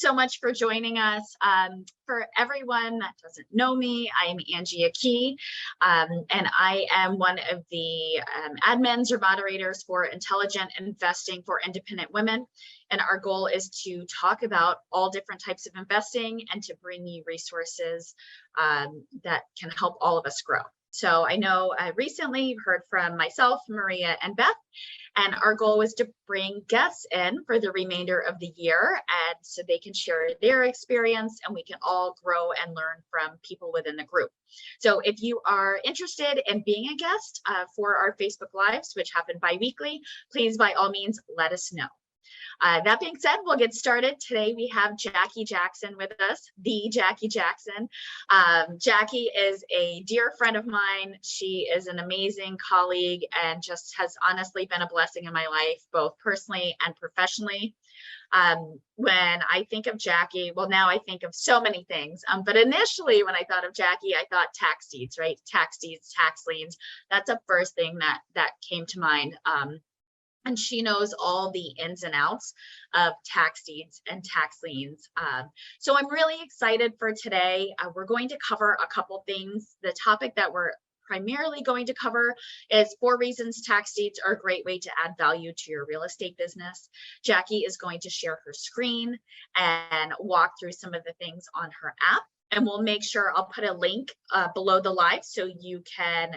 so much for joining us. For everyone that doesn't know me, I am Angie Key, and I am one of the admins or moderators for Intelligent Investing for Independent Women. And our goal is to talk about all different types of investing and to bring you resources that can help all of us grow. So I know recently you've heard from myself, Maria, and Beth, and our goal was to bring guests in for the remainder of the year, and so they can share their experience and we can all grow and learn from people within the group. So if you are interested in being a guest for our Facebook Lives, which happen bi-weekly, please by all means let us know. That being said, we'll get started. Today we have Jackie Jackson with us, the Jackie Jackson. Jackie is a dear friend of mine. She is an amazing colleague and just has honestly been a blessing in my life, both personally and professionally. When I think of Jackie, well, now I think of so many things, but initially when I thought of Jackie, I thought tax deeds, right? Tax deeds, tax liens. That's the first thing that came to mind. And she knows all the ins and outs of tax deeds and tax liens. So I'm really excited for today. We're going to cover a couple things. The topic that we're primarily going to cover is 4 reasons tax deeds are a great way to add value to your real estate business. Jackie is going to share her screen and walk through some of the things on her app. And we'll make sure I'll put a link below the live so you can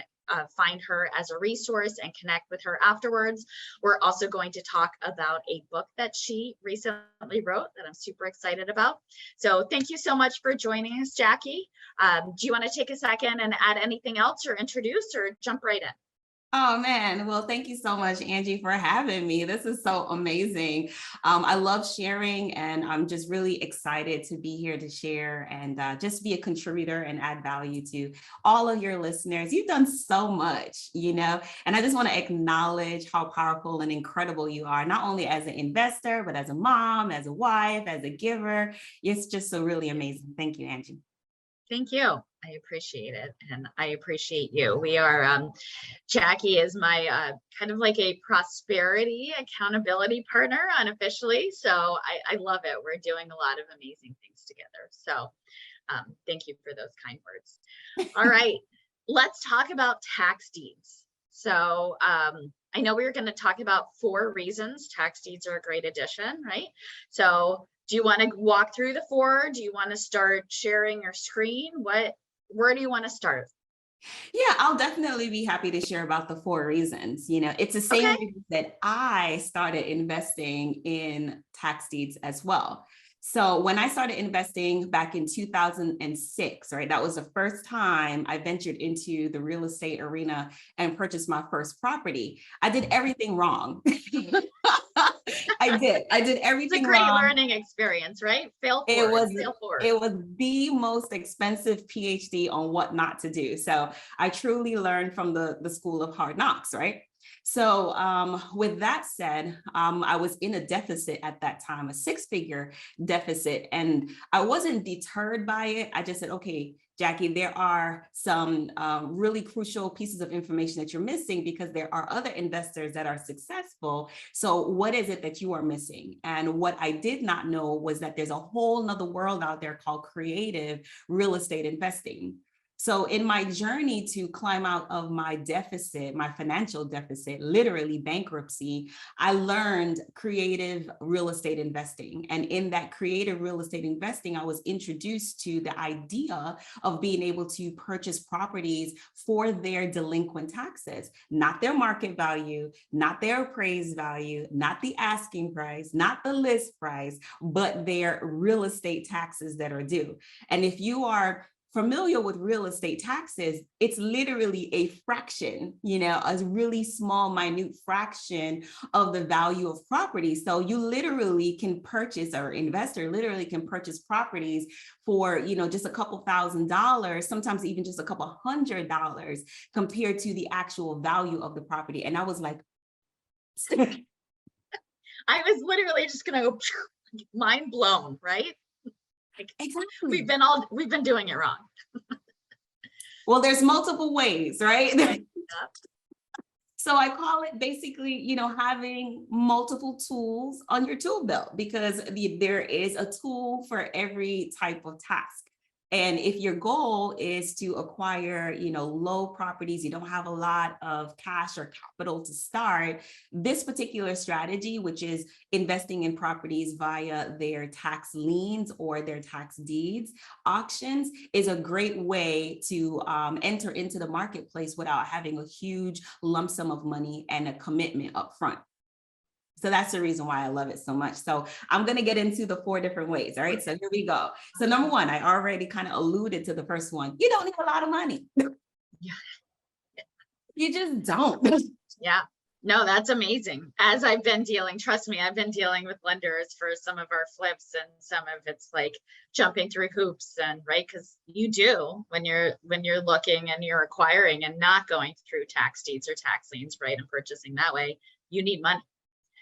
find her as a resource and connect with her afterwards. We're also going to talk about a book that she recently wrote that I'm super excited about. So thank you so much for joining us, Jackie. Do you want to take a second and add anything else or introduce or jump right in? Oh man, well, thank you so much, Angie, for having me. This is so amazing. I love sharing, and I'm just really excited to be here to share and just be a contributor and add value to all of your listeners. You've done so much, and I just want to acknowledge how powerful and incredible you are, not only as an investor, but as a mom, as a wife, as a giver. It's just so really amazing. Thank you, Angie. Thank you. I appreciate it. And I appreciate you. We are, Jackie is my kind of like a prosperity accountability partner unofficially. So I love it. We're doing a lot of amazing things together. So thank you for those kind words. All right, let's talk about tax deeds. So I know we were going to talk about 4 reasons tax deeds are a great addition, right? So do you want to walk through the 4? Do you want to start sharing your screen? Where do you want to start? Yeah, I'll definitely be happy to share about the 4 reasons. It's the same reason that I started investing in tax deeds as well. So when I started investing back in 2006, right, that was the first time I ventured into the real estate arena and purchased my first property. I did everything wrong. I did everything wrong. It's a great learning experience, right? Fail forward. It was the most expensive PhD on what not to do. So I truly learned from the school of hard knocks, right? So with that said, I was in a deficit at that time, a 6-figure deficit, and I wasn't deterred by it. I just said, okay, Jackie, there are some really crucial pieces of information that you're missing because there are other investors that are successful. So what is it that you are missing? And what I did not know was that there's a whole nother world out there called creative real estate investing. So in my journey to climb out of my deficit, my financial deficit, literally bankruptcy, I learned creative real estate investing. And in that creative real estate investing, I was introduced to the idea of being able to purchase properties for their delinquent taxes, not their market value, not their appraised value, not the asking price, not the list price, but their real estate taxes that are due. And if you are familiar with real estate taxes, it's literally a fraction, a really small, minute fraction of the value of property. So you literally can purchase, or investor literally can purchase properties for, just a couple $1,000s, sometimes even just a couple $100 compared to the actual value of the property. And I was like, I was literally just going to go mind blown, right? Exactly. We've been doing it wrong. Well, there's multiple ways, right? So I call it basically, having multiple tools on your tool belt, because there is a tool for every type of task. And if your goal is to acquire, low properties, you don't have a lot of cash or capital to start, this particular strategy, which is investing in properties via their tax liens or their tax deeds auctions, is a great way to enter into the marketplace without having a huge lump sum of money and a commitment up front. So that's the reason why I love it so much. So I'm going to get into the 4 different ways. All right. So here we go. So number 1, I already kind of alluded to the first one. You don't need a lot of money. Yeah. You just don't. Yeah. No, that's amazing. As I've been dealing, trust me, I've been dealing with lenders for some of our flips, and some of it's like jumping through hoops, and right, because you do when you're looking and you're acquiring and not going through tax deeds or tax liens, right, and purchasing that way, you need money,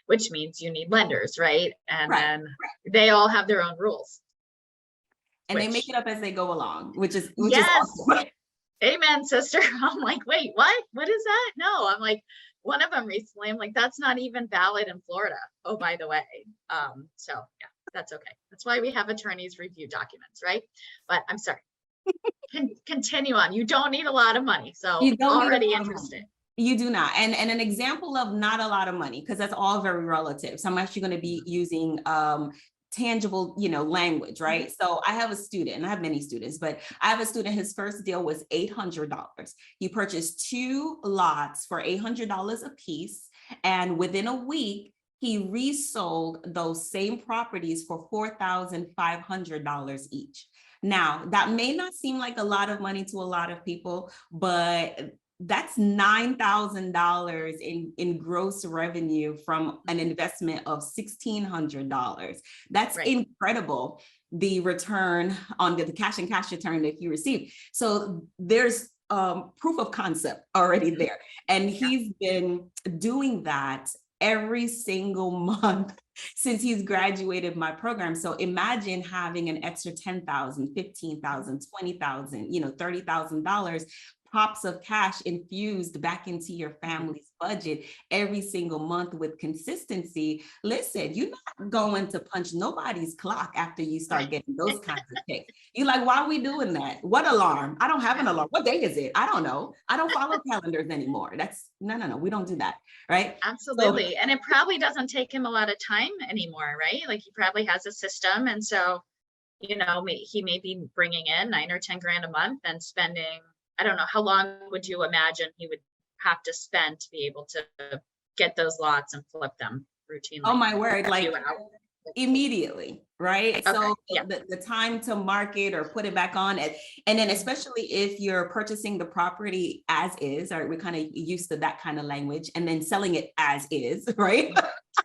which means you need lenders, right? And Right. then they all have their own rules. And they make it up as they go along, which is yes. awesome. Amen, sister. I'm like, wait, what? What is that? No, I'm like, one of them recently, I'm like, that's not even valid in Florida. Oh, by the way. So yeah, that's okay. That's why we have attorneys review documents, right? But I'm sorry. Continue on. You don't need a lot of money. So You don't already interested. You do not. And an example of not a lot of money, because that's all very relative. So I'm actually going to be using tangible, language, right? So I have a student, and I have many students, but I have a student, his first deal was $800. He purchased 2 lots for $800 a piece. And within a week, he resold those same properties for $4,500 each. Now, that may not seem like a lot of money to a lot of people, but that's $9,000 in gross revenue from an investment of $1,600. That's right. Incredible, the return on the cash and cash return that you receive. So there's proof of concept already there. And he's been doing that every single month since he's graduated my program. So imagine having an extra $10,000, $15,000, $20,000, $30,000 pops of cash infused back into your family's budget every single month with consistency. Listen, you're not going to punch nobody's clock after you start getting those kinds of checks. You're like, why are we doing that? What alarm? I don't have an alarm. What day is it? I don't know. I don't follow calendars anymore. That's no, we don't do that. Right? Absolutely. So, and it probably doesn't take him a lot of time anymore, right? Like he probably has a system. And so, he may be bringing in 9 or 10 grand a month and spending, I don't know, how long would you imagine he would have to spend to be able to get those lots and flip them routinely? Oh my word, like immediately, right? Okay. So yeah. the time to market or put it back on it. And then especially if you're purchasing the property as is, or we're kind of used to that kind of language, and then selling it as is, right?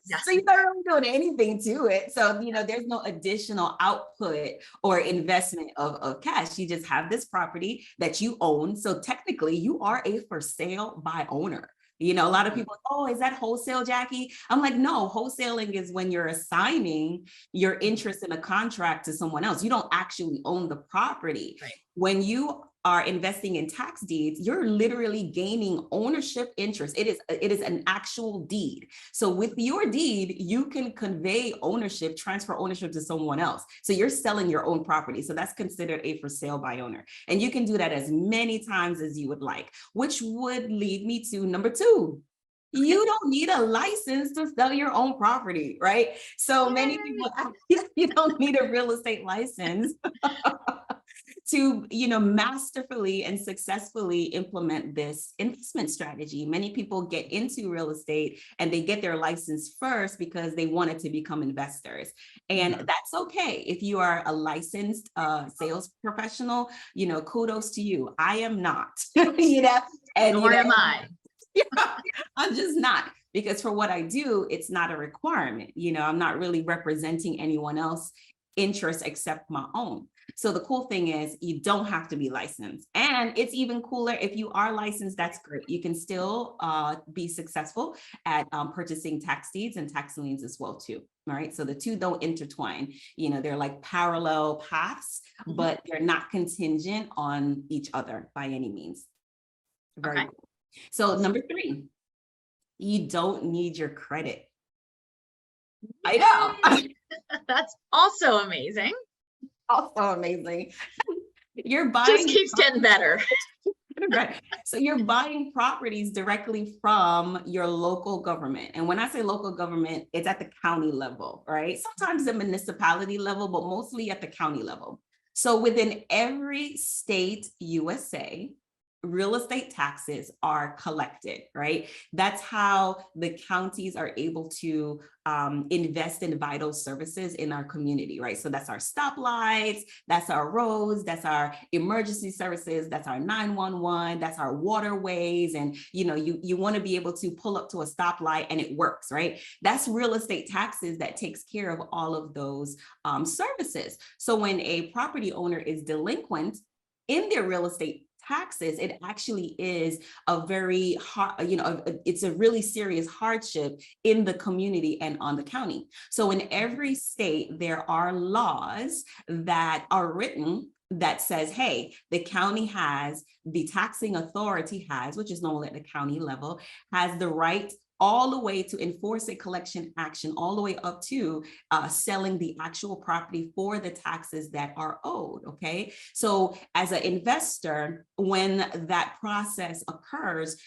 Yes. So you're not really doing anything to it. So, there's no additional output or investment of cash. You just have this property that you own. So technically you are a for sale by owner. A lot of people, oh, is that wholesale, Jackie? I'm like, no, wholesaling is when you're assigning your interest in a contract to someone else. You don't actually own the property. Right. When you are investing in tax deeds, you're literally gaining ownership interest. It is an actual deed. So with your deed, you can convey ownership, transfer ownership to someone else. So you're selling your own property. So that's considered a for sale by owner. And you can do that as many times as you would like, which would lead me to number 2. You don't need a license to sell your own property, right? So many people, you don't need a real estate license to, masterfully and successfully implement this investment strategy. Many people get into real estate and they get their license first because they wanted to become investors. And that's okay. If you are a licensed sales professional, kudos to you. I am not, and nor am I. I'm just not, because for what I do, it's not a requirement. I'm not really representing anyone else's interests except my own. So the cool thing is you don't have to be licensed, and it's even cooler if you are licensed. That's great. You can still be successful at purchasing tax deeds and tax liens as well too. All right. So the two don't intertwine. They're like parallel paths, but they're not contingent on each other by any means. Very cool. So number 3. You don't need your credit. I know. Yay! That's also amazing. Also amazing. You're Just buying keeps getting better. right. So you're buying properties directly from your local government. And when I say local government, it's at the county level, right? Sometimes the municipality level, but mostly at the county level. So within every state, USA, real estate taxes are collected, right? That's how the counties are able to invest in vital services in our community, right? So that's our stoplights, that's our roads, that's our emergency services, that's our 911, that's our waterways. And you want to be able to pull up to a stoplight and it works, right? That's real estate taxes that takes care of all of those services. So when a property owner is delinquent in their real estate taxes, it actually is a very hard, it's a really serious hardship in the community and on the county. So in every state, there are laws that are written that says, hey, the county has, the taxing authority has, which is normally at the county level, has the right all the way to enforce a collection action, all the way up to selling the actual property for the taxes that are owed, okay? So as an investor, when that process occurs,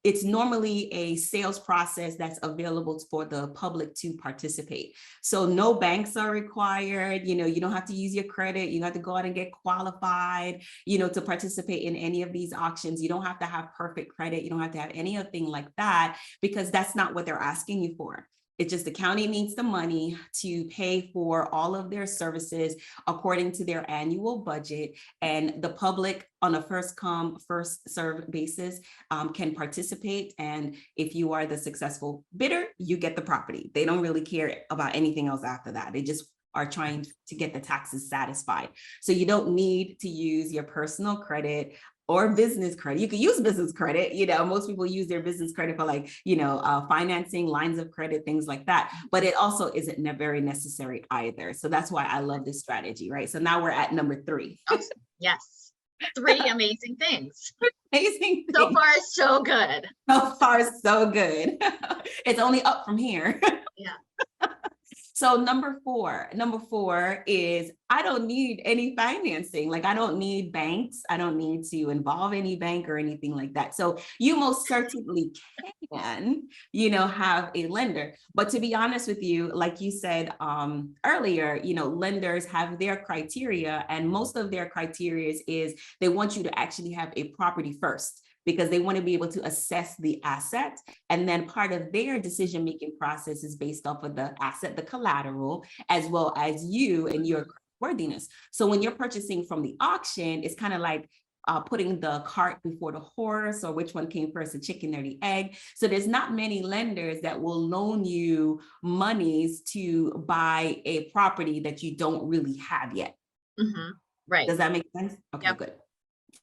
it's normally a sales process that's available for the public to participate. So no banks are required, you don't have to use your credit, you don't have to go out and get qualified, to participate in any of these auctions. You don't have to have perfect credit, you don't have to have anything like that, because that's not what they're asking you for. It's just the county needs the money to pay for all of their services according to their annual budget, and the public on a first come, first served basis can participate. And if you are the successful bidder, you get the property. They don't really care about anything else after that. They just are trying to get the taxes satisfied. So you don't need to use your personal credit or business credit. You can use business credit. Most people use their business credit for financing, lines of credit, things like that. But it also isn't very necessary either. So that's why I love this strategy, right? So now we're at number 3. Awesome. Yes. 3 amazing things. Amazing. So far, so good. So far, so good. It's only up from here. Yeah. So number four is I don't need any financing. Like I don't need banks. I don't need to involve any bank or anything like that. So you most certainly can, have a lender. But to be honest with you, like you said earlier, lenders have their criteria, and most of their criteria is they want you to actually have a property first, because they want to be able to assess the asset. And then part of their decision-making process is based off of the asset, the collateral, as well as you and your worthiness. So when you're purchasing from the auction, it's kind of like putting the cart before the horse, or which one came first, the chicken or the egg. So there's not many lenders that will loan you monies to buy a property that you don't really have yet. Mm-hmm. Right. Does that make sense? Okay, Yep. good.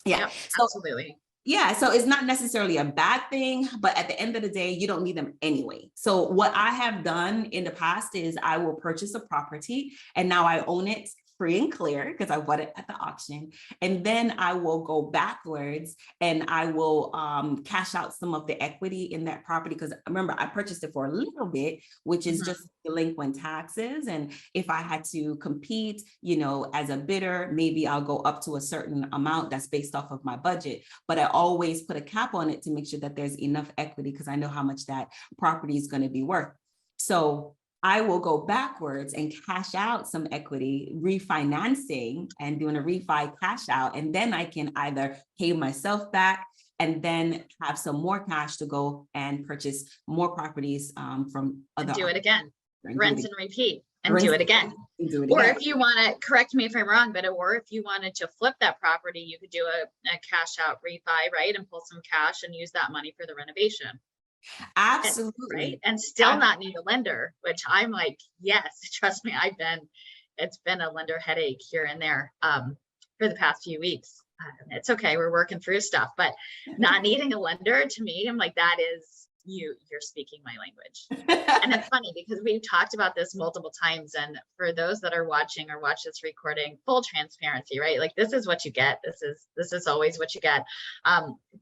Yeah, Yep, so absolutely. yeah, so it's not necessarily a bad thing, but at the end of the day, you don't need them anyway. So what I have done in the past is I will purchase a property and now I own it free and clear because I bought it at the auction. And then I will go backwards and I will cash out some of the equity in that property. Because remember, I purchased it for a little bit, which is just delinquent taxes. And if I had to compete, as a bidder, maybe I'll go up to a certain amount that's based off of my budget. But I always put a cap on it to make sure that there's enough equity because I know how much that property is going to be worth. So I will go backwards and cash out some equity, refinancing and doing a refi cash out. And then I can either pay myself back and then have some more cash to go and purchase more properties from other. Do it again. Rinse and repeat and do it again. Or if you want to, correct me if I'm wrong, but or if you wanted to flip that property, you could do a cash out refi, right? And pull some cash and use that money for the renovation. Absolutely. Right. And still not need a lender, which I'm like, yes, trust me, it's been a lender headache here and there for the past few weeks. It's okay. We're working through stuff, but not needing a lender to me, I'm like, that is you're speaking my language. And it's funny because we've talked about this multiple times. And for those that are watching or watch this recording, full transparency, right? Like this is what you get. This is always what you get.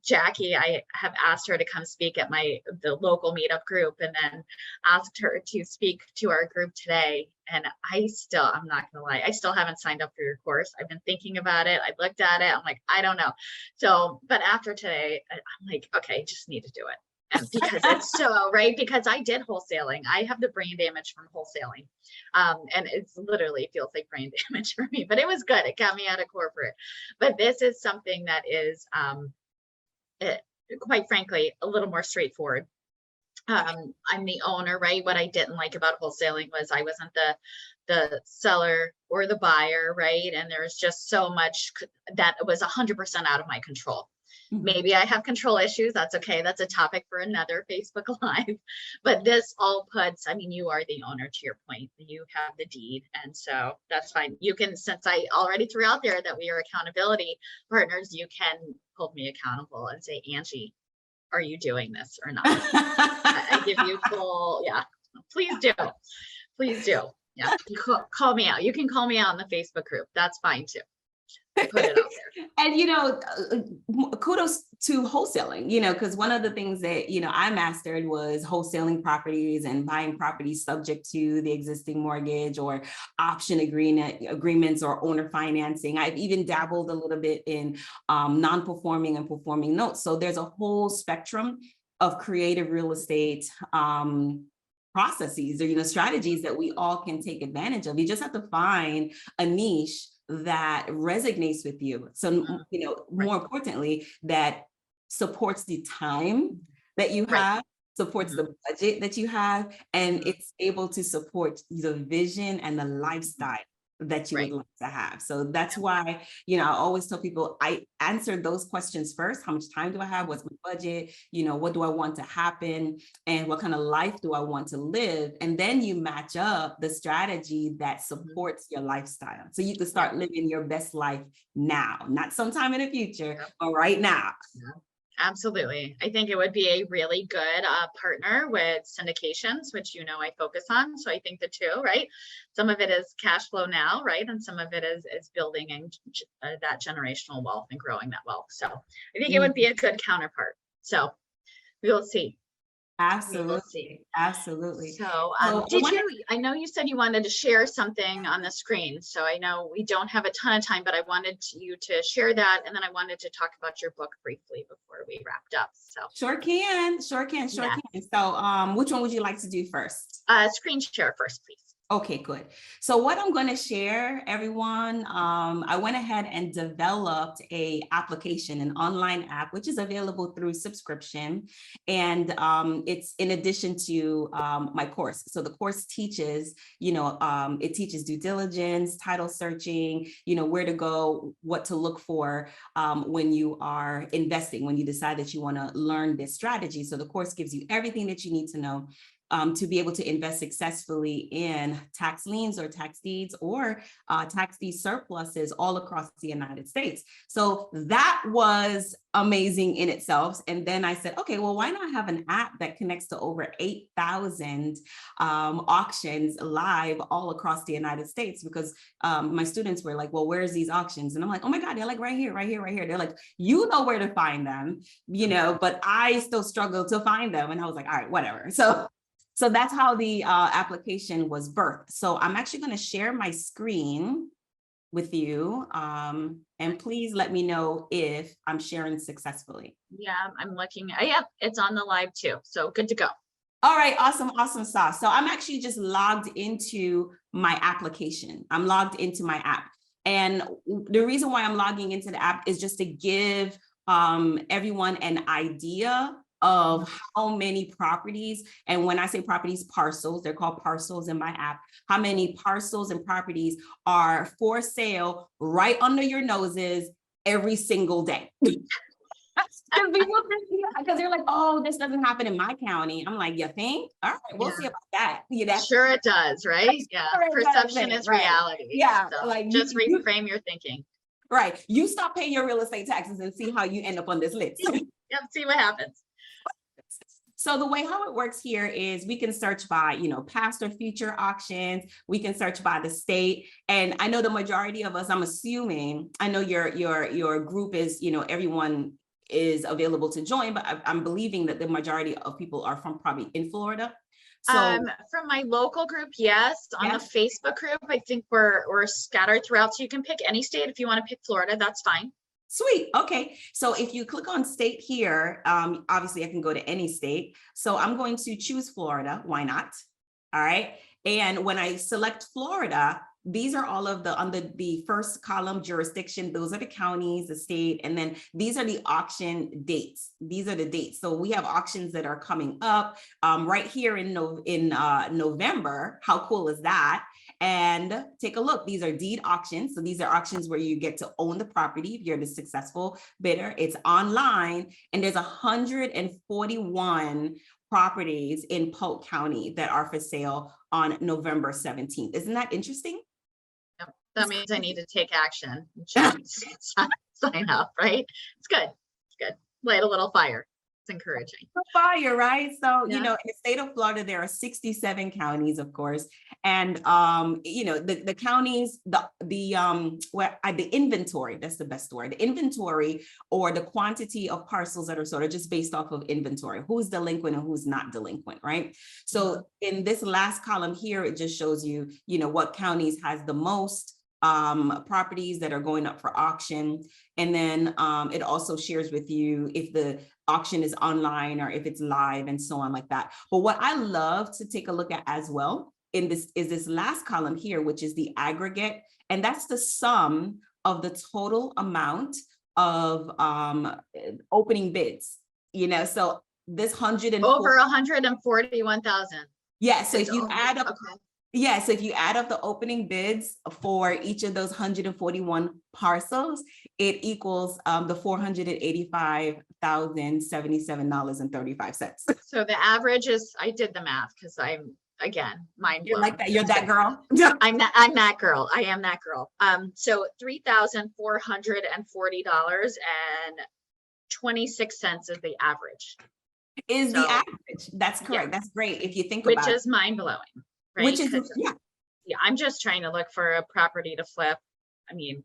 Jackie, I have asked her to come speak at the local meetup group, and then asked her to speak to our group today. And I'm not gonna lie, I still haven't signed up for your course. I've been thinking about it. I looked at it. I'm like, I don't know. So, but after today, I'm like, okay, just need to do it. And because it's so right, because I did wholesaling. I have the brain damage from wholesaling. And it's literally feels like brain damage for me, but it was good. It got me out of corporate. But this is something that is quite frankly, a little more straightforward. I'm the owner, right? What I didn't like about wholesaling was I wasn't the seller or the buyer, right? And there's just so much that was 100% out of my control. Maybe I have control issues. That's okay. That's a topic for another Facebook Live. But this all puts, I mean, you are the owner, to your point. You have the deed. And so that's fine. You can, since I already threw out there that we are accountability partners, you can hold me accountable and say, Angie, are you doing this or not? I give you full, yeah, please do. Please do. Yeah, call me out. You can call me out in the Facebook group. That's fine too. Put it out there. And, kudos to wholesaling, because one of the things that, I mastered was wholesaling properties and buying properties subject to the existing mortgage or option agreements or owner financing. I've even dabbled a little bit in non-performing and performing notes. So there's a whole spectrum of creative real estate processes or, strategies that we all can take advantage of. You just have to find a niche that resonates with you. So, more importantly, that supports the time that you have, supports the budget that you have, and it's able to support the vision and the lifestyle that you would like to have. So that's why, I always tell people I answer those questions first. How much time do I have? What's my budget? What do I want to happen? And what kind of life do I want to live? And then you match up the strategy that supports your lifestyle. So you can start living your best life now, not sometime in the future, but right now. Absolutely. I think it would be a really good partner with syndications, which I focus on. So I think the two, right? Some of it is cash flow now, right? And some of it is building and that generational wealth and growing that wealth. So I think it would be a good counterpart. So we will see. Absolutely. Absolutely. So I know you said you wanted to share something on the screen. So I know we don't have a ton of time, but I wanted you to share that. And then I wanted to talk about your book briefly before we wrapped up. So Sure can. So which one would you like to do first? Screen share first, please. Okay, good. So what I'm going to share, everyone, I went ahead and developed an online app, which is available through subscription. And it's in addition to my course. So the course teaches, it teaches due diligence, title searching, where to go, what to look for when you are investing, when you decide that you want to learn this strategy. So the course gives you everything that you need to know to be able to invest successfully in tax liens or tax deeds or tax deed surpluses all across the United States. So that was amazing in itself. And then I said, okay, well, why not have an app that connects to over 8,000 auctions live all across the United States? Because my students were like, well, where's these auctions? And I'm like, oh my God, they're like right here, right here, right here. They're like, you know where to find them, but I still struggle to find them. And I was like, all right, whatever. So that's how the application was birthed. So I'm actually going to share my screen with you. And please let me know if I'm sharing successfully. Yeah, I'm looking. Yep, it's on the live too. So good to go. All right, awesome sauce. So I'm actually just logged into my application. I'm logged into my app. And the reason why I'm logging into the app is just to give everyone an idea of how many properties, and when I say properties, parcels, they're called parcels in my app, how many parcels and properties are for sale right under your noses every single day. Because they're like, oh, this doesn't happen in my county. I'm like, you think? All right, we'll see about that. Sure it does, right? Yeah, perception is reality. Yeah, so like just reframe your thinking. Right, you stop paying your real estate taxes and see how you end up on this list. Yep, see what happens. So the way how it works here is we can search by, past or future auctions. We can search by the state. And I know the majority of us, I'm assuming, I know your group is, everyone is available to join, but I'm believing that the majority of people are from probably in Florida. So from my local group, yes. On the Facebook group, I think we're scattered throughout. So you can pick any state. If you want to pick Florida, that's fine. Sweet. Okay. So if you click on state here, obviously I can go to any state. So I'm going to choose Florida. Why not? All right. And when I select Florida, these are all of under the first column jurisdiction. Those are the counties, the state, and then these are the auction dates. These are the dates. So we have auctions that are coming up right here in November. How cool is that? And take a look. These are deed auctions. So these are auctions where you get to own the property if you're the successful bidder. It's online, and there's 141 properties in Polk County that are for sale on November 17th. Isn't that interesting? That means I need to take action. Sign up, right? It's good. It's good. Light a little fire. It's encouraging. Fire, right? So, in the state of Florida, there are 67 counties, of course. And, the counties, the inventory, that's the best word, the inventory or the quantity of parcels that are sort of just based off of inventory, who's delinquent and who's not delinquent, right? So in this last column here, it just shows you, what counties has the most properties that are going up for auction. And then it also shares with you if the auction is online or if it's live and so on like that. But what I love to take a look at as well in this is this last column here, which is the aggregate. And that's the sum of the total amount of opening bids, so this over 141,000. Yeah. So if you add up, so if you add up the opening bids for each of those 141 parcels, it equals the $485,077.35. So the average is, I did the math because I'm, again, mind blown. You're like that. You're that girl. I'm that girl. I am that girl. So $3,440.26 is the average. The average. That's correct. That's great. If you think about it. Which is mind blowing. Right? Which is, I'm just trying to look for a property to flip. I mean,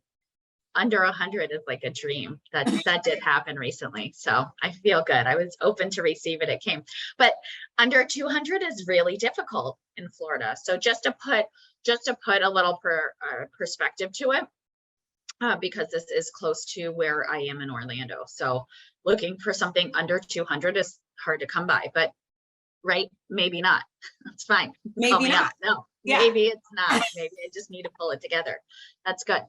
under 100 is like a dream. That did happen recently. So I feel good. I was open to receive it. It came, but under 200 is really difficult in Florida. So just to put a little perspective to it, because this is close to where I am in Orlando. So looking for something under 200 is hard to come by, but right? Maybe not. That's fine. Maybe not. No, maybe it's not. Maybe I just need to pull it together. That's good.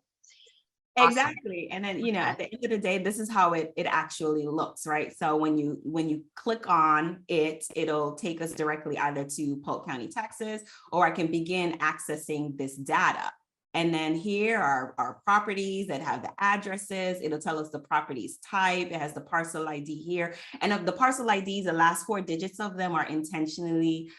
Awesome. Exactly. And then, at the end of the day, this is how it actually looks, right? So when you click on it, it'll take us directly either to Polk County, Texas, or I can begin accessing this data. And then here are our properties that have the addresses. It'll tell us the property's type. It has the parcel ID here. And of the parcel IDs, the last 4 digits of them are intentionally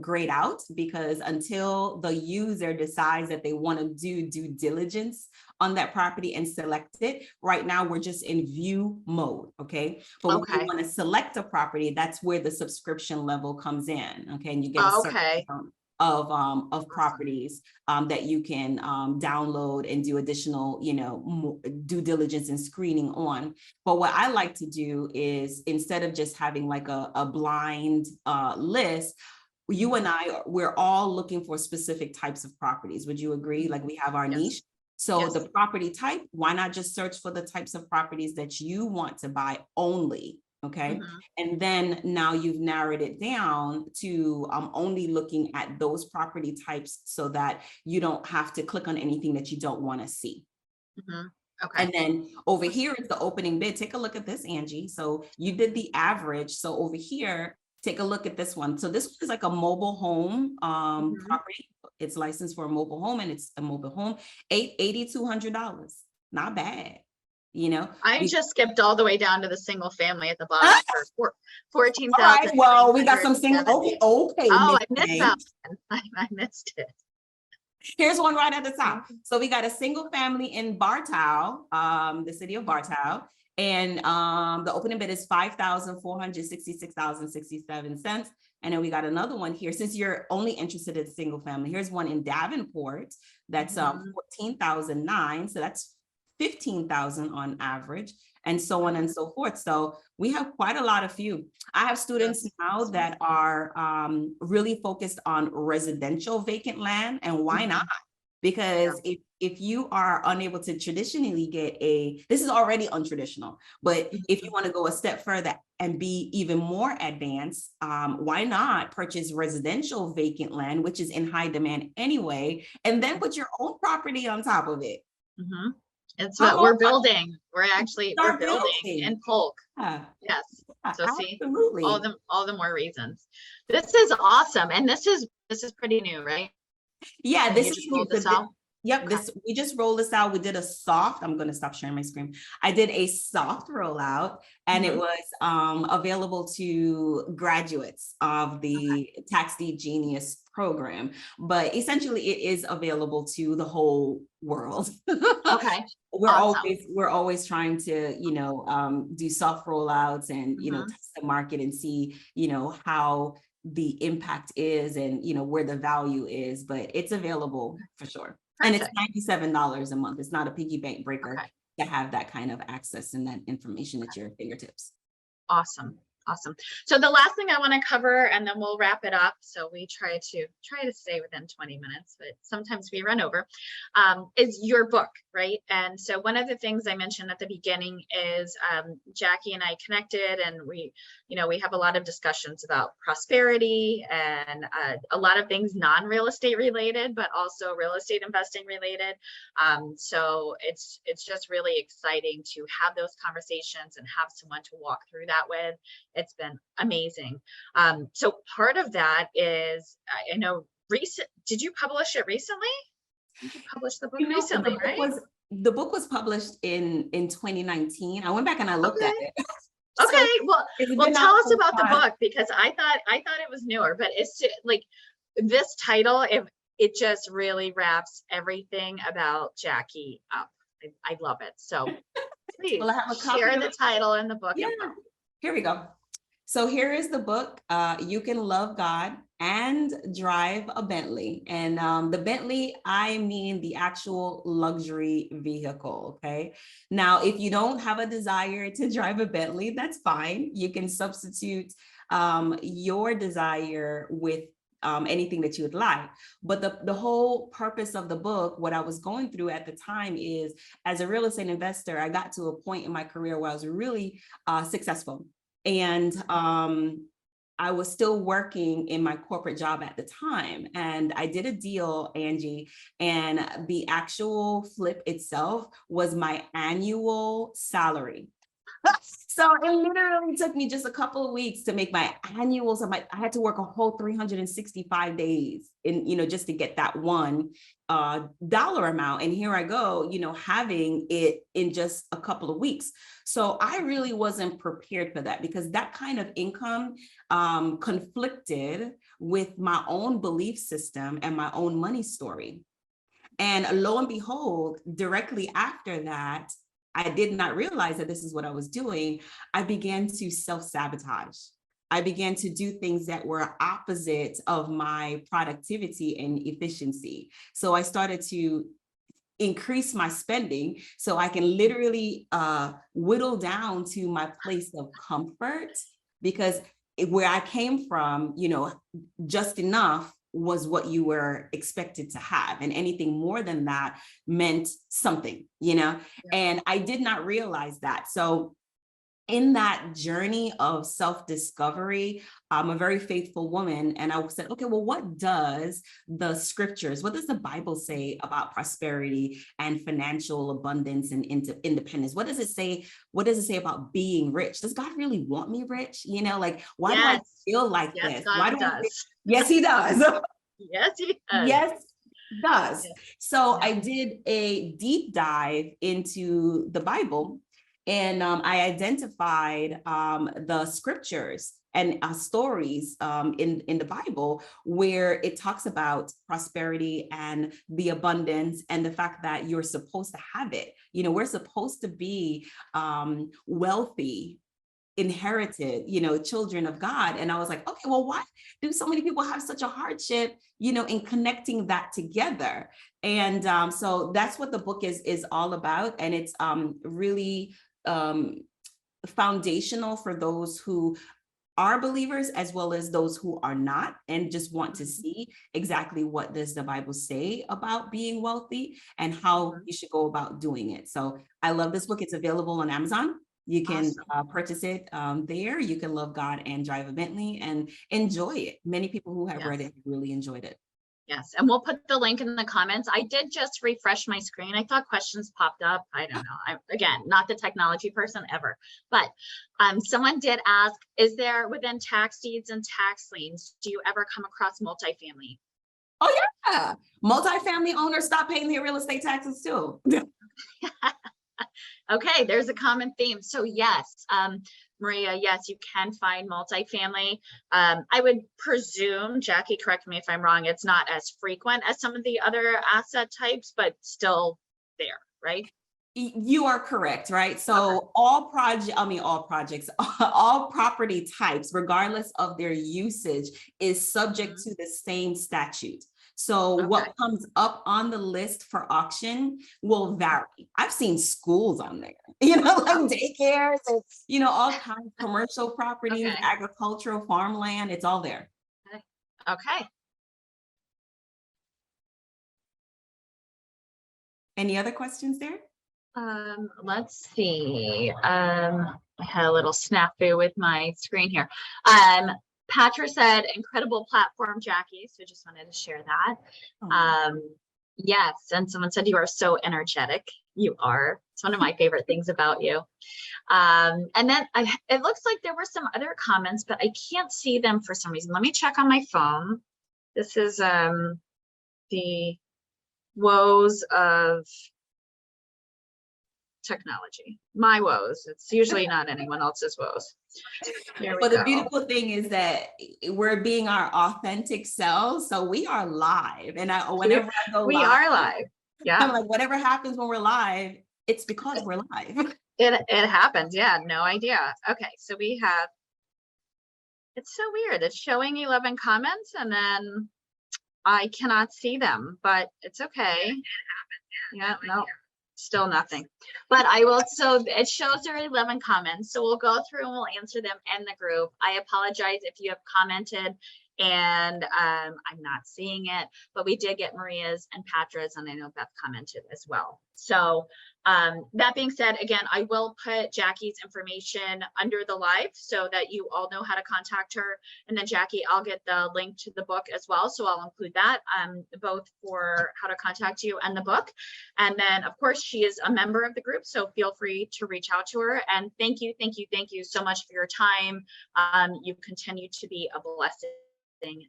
grayed out, because until the user decides that they want to do due diligence on that property and select it, right now we're just in view mode, okay? But when you want to select a property, that's where the subscription level comes in, okay? And you get a certain amount of properties that you can download and do additional, due diligence and screening on. But what I like to do is, instead of just having like a blind list, you and we're all looking for specific types of properties. Would you agree? Like we have our niche. So the property type, why not just search for the types of properties that you want to buy only? Okay. And then now you've narrowed it down to only looking at those property types so that you don't have to click on anything that you don't want to see. Okay. And then over here is the opening bid. Take a look at this, Angie. So you did the average. So over here, take a look at this one. So this is like a mobile home property. It's licensed for a mobile home, and it's a mobile home, $8,200. Not bad. I just skipped all the way down to the single family at the bottom for 14,000. All right, well, we got some single. Okay. Oh, I missed that one. I missed it. Here's one right at the top. So we got a single family in Bartow, the city of Bartow, And the opening bid is $5,466.67. And then we got another one here. Since you're only interested in single family, here's one in Davenport that's 14,009. So that's 15,000 on average, and so on and so forth. So we have quite a lot of few. I have students now that are really focused on residential vacant land, and why not? Because if you are unable to traditionally get this is already untraditional, but if you want to go a step further and be even more advanced, why not purchase residential vacant land, which is in high demand anyway, and then put your own property on top of it. It's what we're building. We're building in Polk. Yes. So see, absolutely. all the more reasons. This is awesome. And this is pretty new, right? Yeah, this is rolled this out. Yep, we just rolled this out. We did a soft, I'm going to stop sharing my screen. I did a soft rollout, and it was available to graduates of the Tax Deed Genius program, but essentially it is available to the whole world. Okay. We're always trying to, do soft rollouts and, test the market and see, how the impact is and, where the value is, but it's available for sure. Perfect. And it's $97 a month. It's not a piggy bank breaker to have that kind of access and that information at your fingertips. Awesome. So the last thing I want to cover, and then we'll wrap it up. So we try to stay within 20 minutes, but sometimes we run over, is your book, right? And so one of the things I mentioned at the beginning is Jackie and I connected, and we have a lot of discussions about prosperity and a lot of things non-real estate related, but also real estate investing related. So it's just really exciting to have those conversations and have someone to walk through that with. It's been amazing. So part of that is, I know, did you publish it recently? You published the book recently, right? The book was published in 2019. I went back and I looked at it. Okay, well, tell us about the book, because I thought it was newer, but it's like this title, it just really wraps everything about Jackie up. I love it. So please share the title and the book. Yeah. Here we go. So here is the book. You Can Love God and Drive a Bentley. And the Bentley, I mean the actual luxury vehicle, okay? Now, if you don't have a desire to drive a Bentley, that's fine. You can substitute your desire with anything that you would like. But the whole purpose of the book, what I was going through at the time is, as a real estate investor, I got to a point in my career where I was really successful. And I was still working in my corporate job at the time. And I did a deal, Angie, and the actual flip itself was my annual salary. So it literally took me just a couple of weeks to make my annuals. I had to work a whole 365 days just to get that one dollar amount. And here I go, having it in just a couple of weeks. So I really wasn't prepared for that, because that kind of income conflicted with my own belief system and my own money story. And lo and behold, directly after that, I did not realize that this is what I was doing. I began to self-sabotage. I began to do things that were opposite of my productivity and efficiency. So I started to increase my spending so I can literally whittle down to my place of comfort, because where I came from, just enough was what you were expected to have. And anything more than that meant something, and I did not realize that. So in that journey of self-discovery, I'm a very faithful woman. And I said, okay, well, what does the scriptures, what does the Bible say about prosperity and financial abundance and independence? What does it say? What does it say about being rich? Does God really want me rich? Why do I feel like this? God does. Yes, he does. Yes, he does. Yes, does. So I did a deep dive into the Bible. And I identified the scriptures and stories in the Bible where it talks about prosperity and the abundance and the fact that you're supposed to have it. You know, we're supposed to be wealthy, inherited, you know, children of God. And I was like, okay, well, why do so many people have such a hardship, you know, in connecting that together? And so that's what the book is all about. And it's really foundational for those who are believers as well as those who are not and just want to see exactly what does the Bible say about being wealthy and how you should go about doing it. So I love this book. It's available on Amazon. You can purchase it there. You can love God and drive a Bentley and enjoy it. Many people who have read it really enjoyed it. Yes, and we'll put the link in the comments. I did just refresh my screen. I thought questions popped up. I don't know. Again, not the technology person ever, but someone did ask, is there within tax deeds and tax liens, do you ever come across multifamily? Oh yeah, multifamily owners stop paying their real estate taxes too. Okay, there's a common theme. So yes, Maria, yes, you can find multifamily. I would presume, Jackie, correct me if I'm wrong, it's not as frequent as some of the other asset types, but still there, right? You are correct, right? So all projects, all property types, regardless of their usage, is subject to the same statute. So what comes up on the list for auction will vary. I've seen schools on there, you know, like daycares, and, you know, all kinds of commercial properties, agricultural, farmland, it's all there. Okay. Any other questions there? Let's see. I had a little snafu with my screen here. Patra said, incredible platform, Jackie. So just wanted to share that. Yes, and someone said you are so energetic. You are. It's one of my favorite things about you. And then it looks like there were some other comments, but I can't see them for some reason. Let me check on my phone. This is the woes of technology. My woes. It's usually not anyone else's woes. But the beautiful thing is that we're being our authentic selves. So we are live. And whenever I go we live, are live. Yeah. I'm like, whatever happens when we're live, it's because we're live. It happens. Yeah. No idea. Okay. So we have, it's so weird. It's showing 11 comments and then I cannot see them, but it's okay. It happens. Yeah. No. Still nothing, but I will. So it shows there are 11 comments. So we'll go through and we'll answer them in the group. I apologize if you have commented and I'm not seeing it, but we did get Maria's and Patra's, and I know Beth commented as well. So that being said, again, I will put Jackie's information under the live so that you all know how to contact her. And then Jackie, I'll get the link to the book as well. So I'll include that both for how to contact you and the book. And then of course she is a member of the group, so feel free to reach out to her. And thank you so much for your time. You continue to be a blessing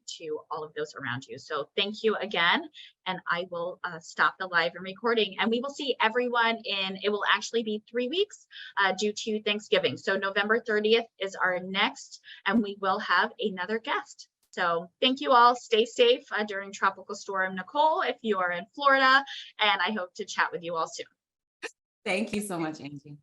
to all of those around you. So thank you again. And I will stop the live and recording, and we will see everyone it will actually be 3 weeks due to Thanksgiving. So November 30th is our next, and we will have another guest. So thank you all. Stay safe during Tropical Storm Nicole if you are in Florida, and I hope to chat with you all soon. Thank you so much, Angie.